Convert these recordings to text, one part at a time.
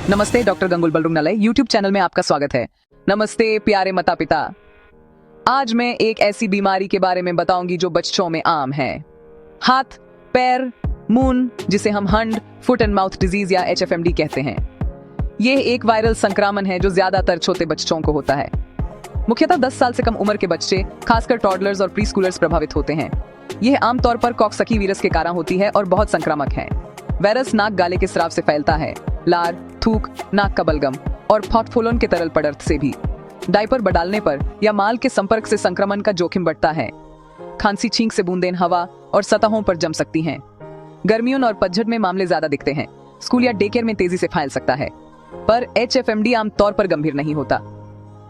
नमस्ते, doctor गंगुल बलरुंगनालय YouTube channel में आपका स्वागत है। नमस्ते प्यारे माता पिता। आज मैं एक ऐसी बीमारी के बारे में बताऊंगी जो बच्चों में आम है। हाथ, पैर, मुंह, जिसे हम हंड, फुट एंड माउथ डिजीज या HFMD कहते हैं। यह एक वायरल संक्रमण है जो ज्यादातर छोटे बच्चों को होता है। मुख्यतः 10 साल से कम उम्र के बच्चे, खासकर टॉडलर्स और प्री स्कूलर्स प्रभावित होते हैं। यह आमतौर पर कॉक्सकी वीरस के कारण होती है और बहुत संक्रामक है। वायरस नाक गाले के स्राव से फैलता है, लार, थूक, नाक का बलगम और फॉटफोलन के तरल पदार्थ से भी। डायपर बदलने पर या माल के संपर्क से संक्रमण का जोखिम बढ़ता है। खांसी, छींक से बूंदें हवा और सतहों पर जम सकती हैं। गर्मियों और पतझड़ में मामले ज्यादा दिखते हैं। स्कूल या डे केयर में तेजी से फैल सकता है, पर HFMD आमतौर पर गंभीर नहीं होता।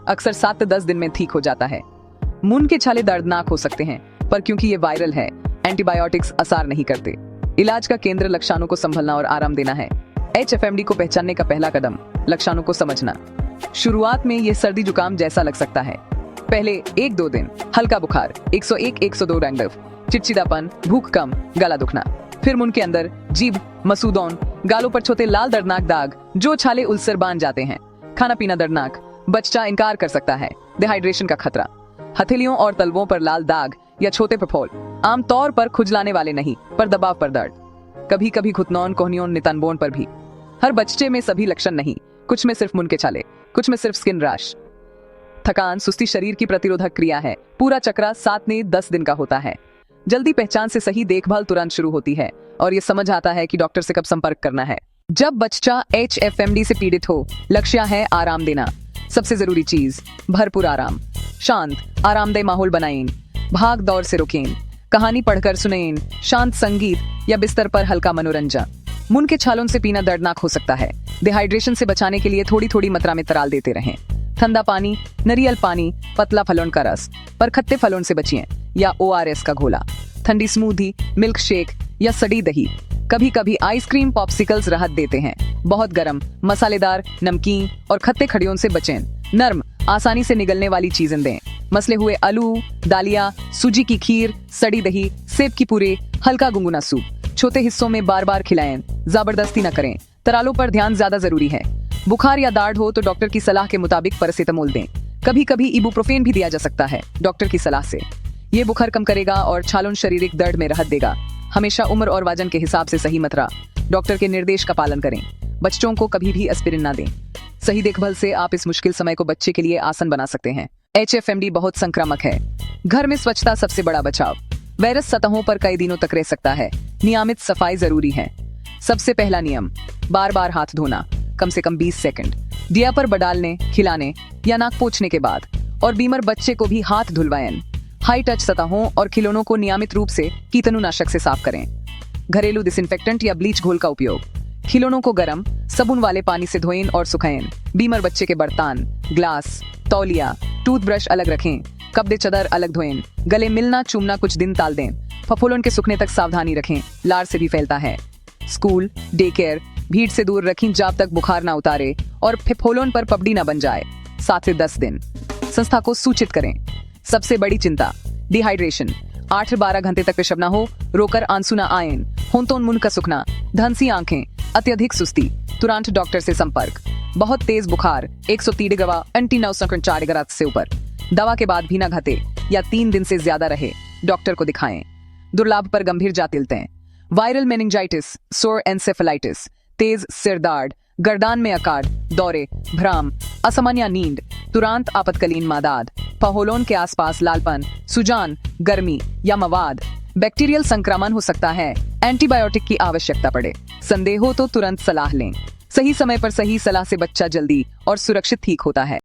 अक्सर 7 से 10 दिन में ठीक हो जाता है। मुंह के छाले दर्दनाक हो सकते हैं, पर क्योंकि ये वायरल है, एंटीबायोटिक्स असर नहीं करते। इलाज का केंद्र लक्षणों को संभलना और आराम देना है। HFMD को पहचानने का पहला कदम लक्षणों को समझना। शुरुआत में ये सर्दी जुकाम जैसा लग सकता है। पहले 1-2 दिन हल्का बुखार, 101-102 रैंडम, चिड़चिड़ापन, भूख कम, गला दुखना। फिर मुंह के अंदर जीभ, मसूदौन, गालों पर छोटे लाल दर्दनाक दाग जो छाले उल्सर बांध जाते हैं। खाना पीना दर्दनाक, बच्चा इनकार कर सकता है। डिहाइड्रेशन का खतरा, हथेलियों और तलवों पर लाल दाग या छोटे फफोल, आमतौर पर खुजलाने वाले नहीं, पर दबाव पर दर्द। कभी कभी घुटनों, कोहनियों, नितंबों पर भी। हर बच्चे में सभी लक्षण नहीं, कुछ में सिर्फ मुंह के छाले, कुछ में सिर्फ स्किन रैश। थकान, सुस्ती शरीर की प्रतिरोधक क्रिया है। पूरा चक्रा 7 से 10 दिन का होता है। जल्दी पहचान से सही देखभाल तुरंत शुरू होती है और ये समझ आता है कि डॉक्टर से कब संपर्क करना है। जब बच्चा HFMD से पीड़ित हो, लक्ष्य है आराम देना। सबसे जरूरी चीज भरपूर आराम। शांत, आरामदेह माहौल बनाएं। भाग दौड़ से रोकें। कहानी पढ़कर सुनें। शांत संगीत या बिस्तर पर हल्का मनोरंजन। मुंह के छालों से पीना दर्दनाक हो सकता है। डिहाइड्रेशन से बचाने के लिए थोड़ी थोड़ी मात्रा में तराल देते रहें। ठंडा पानी, नारियल पानी, पतला फलों का रस, पर खट्टे फलों से बचिए, या ORS का घोला। ठंडी स्मूदी, मिल्क शेक या सड़ी दही। कभी कभी आइसक्रीम, पॉप्सिकल्स राहत देते हैं। बहुत गर्म, मसालेदार, नमकीन और खट्टे खड़ियों से बचें। नर्म, आसानी से निगलने वाली चीजें दें। मसले हुए आलू, दालिया, सूजी की खीर, सड़ी दही, सेब की पूरे, हल्का गुनगुना सूप। छोटे हिस्सों में बार बार खिलाएं, जबरदस्ती न करें। तरालों पर ध्यान ज्यादा जरूरी है। बुखार या दाढ़ हो तो डॉक्टर की सलाह के मुताबिक पैरासिटामोल दें। कभी कभी इबुप्रोफेन भी दिया जा सकता है डॉक्टर की सलाह से। ये बुखार कम करेगा और छालों शारीरिक दर्द में राहत देगा। हमेशा उम्र और वजन के हिसाब से सही मात्रा, डॉक्टर के निर्देश का पालन करें। बच्चों को कभी भी एस्पिरिन ना दें। सही देखभाल से आप इस मुश्किल समय को बच्चे के लिए आसान बना सकते हैं। HFMD बहुत संक्रामक है। घर में स्वच्छता सबसे बड़ा बचाव। वायरस सतहों पर कई दिनों तक रह सकता है। नियमित सफाई जरूरी है। सबसे पहला नियम, बार बार हाथ धोना, कम से कम 20 सेकंड। डायपर बदलने, खिलाने या नाक पोंछने के बाद। और बीमार बच्चे को भी हाथ धुलवाएं। हाई टच सतहों और खिलौनों को नियमित रूप से कीटाणुनाशक से साफ करें। घरेलू डिसइंफेक्टेंट या ब्लीच घोल का उपयोग। खिलौनों को गर्म, साबुन वाले पानी से धोएं और सुखाएं। बीमार बच्चे के बर्तन, ग्लास, तौलिया, टूथब्रश अलग रखें। कपड़े चादर अलग धोएं। गले मिलना, चूमना कुछ दिन टाल दें। फफोलन के सूखने तक सावधानी रखें, लार से भी फैलता है। स्कूल, डे केयर, भीड़ से दूर रखें जब तक बुखार ना उतारे और फफोलन पर पपड़ी ना बन जाए। 7 से 10 दिन। संस्था को सूचित करें। सबसे बड़ी चिंता, डिहाइड्रेशन। 8 से 12 घंटे तक पेशाब ना हो, रोकर आंसू ना आए, होंठों मुंह का सूखना, धंसी आंखें, अत्यधिक सुस्ती, तुरंत डॉक्टर से संपर्क। बहुत तेज बुखार, 130 डिग्री एंटी-9 से ऊपर, दवा के बाद भी ना घटे या 3 दिन से ज्यादा रहे, डॉक्टर को दिखाएं। दुर्लभ पर गंभीर जटिलताएं, वायरल मेनिंजाइटिस, सोर एन्सेफेलाइटिस, तेज सिर दर्द, गर्दन में आकार, दौरे, भ्रम, असामान्य नींद, तुरंत आपातकालीन मदद, फहोलोन के आसपास लालपन, सुजान, गर्मी या मवाद। बैक्टीरियल संक्रमण हो सकता है। एंटीबायोटिक की आवश्यकता पड़े। संदेह हो तो तुरंत सलाह लें। सही समय पर सही सलाह से बच्चा जल्दी और सुरक्षित ठीक होता है।